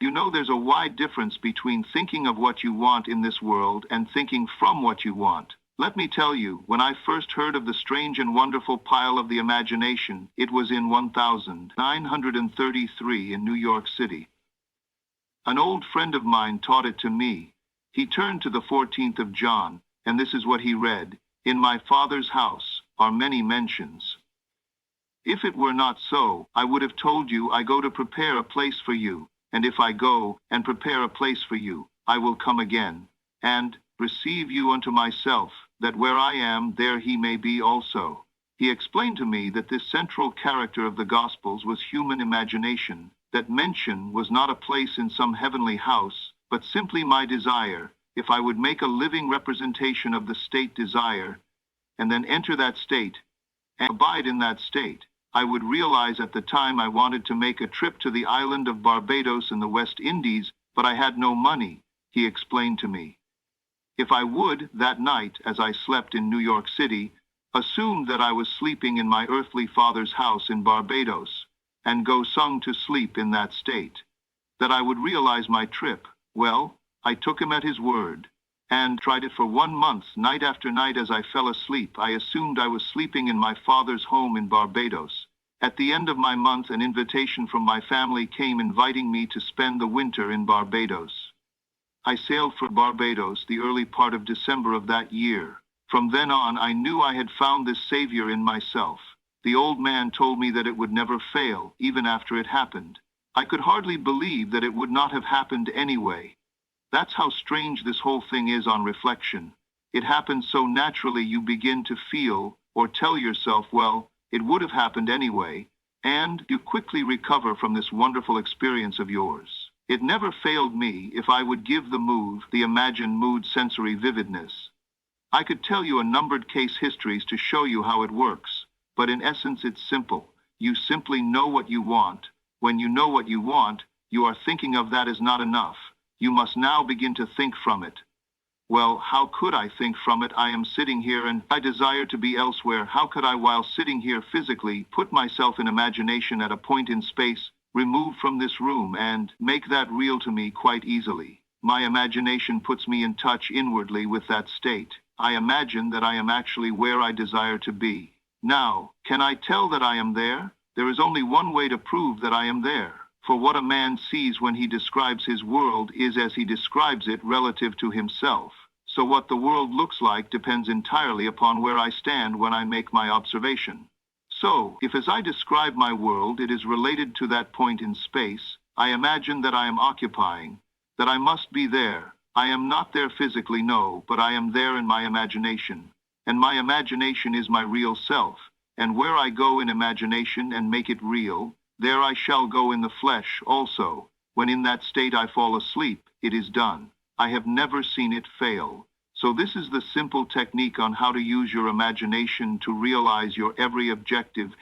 You know, there's a wide difference between thinking of what you want in this world and thinking from what you want. Let me tell you, when I first heard of the strange and wonderful pile of the imagination, it was in 1933 in New York City. An old friend of mine taught it to me. He turned to the 14th of John, and this is what he read: "In my Father's house are many mansions." If it were not so, I would have told you, I go to prepare a place for you, and if I go and prepare a place for you, I will come again, and receive you unto myself, that where I am, there he may be also. He explained to me that this central character of the Gospels was human imagination, that mention was not a place in some heavenly house, but simply my desire, if I would make a living representation of the state desire, and then enter that state, and abide in that state, I would realize. At the time I wanted to make a trip to the island of Barbados in the West Indies, but I had no money, he explained to me. If I would, that night, as I slept in New York City, assume that I was sleeping in my earthly father's house in Barbados, and go sung to sleep in that state, that I would realize my trip. Well, I took him at his word, and tried it for 1 month. Night after night as I fell asleep, I assumed I was sleeping in my father's home in Barbados. At the end of my month, an invitation from my family came inviting me to spend the winter in Barbados. I sailed for Barbados the early part of December of that year. From then on, I knew I had found this Savior in myself. The old man told me that it would never fail, even after it happened. I could hardly believe that it would not have happened anyway. That's how strange this whole thing is on reflection. It happens so naturally you begin to feel, or tell yourself, well, it would have happened anyway, and you quickly recover from this wonderful experience of yours. It never failed me if I would give the move, the imagined mood, sensory vividness. I could tell you a numbered case histories to show you how it works, but in essence it's simple. You simply know what you want. When you know what you want, you are thinking of that is not enough. You must now begin to think from it. Well, how could I think from it? I am sitting here and I desire to be elsewhere. How could I, while sitting here physically, put myself in imagination at a point in space, removed from this room, and make that real to me quite easily? My imagination puts me in touch inwardly with that state. I imagine that I am actually where I desire to be. Now, can I tell that I am there? There is only one way to prove that I am there. For what a man sees when he describes his world is as he describes it relative to himself. So what the world looks like depends entirely upon where I stand when I make my observation. So, if as I describe my world it is related to that point in space, I imagine that I am occupying, that I must be there. I am not there physically, no, but I am there in my imagination. And my imagination is my real self. And where I go in imagination and make it real, there I shall go in the flesh also. When in that state I fall asleep, it is done. I have never seen it fail. So this is the simple technique on how to use your imagination to realize your every objective.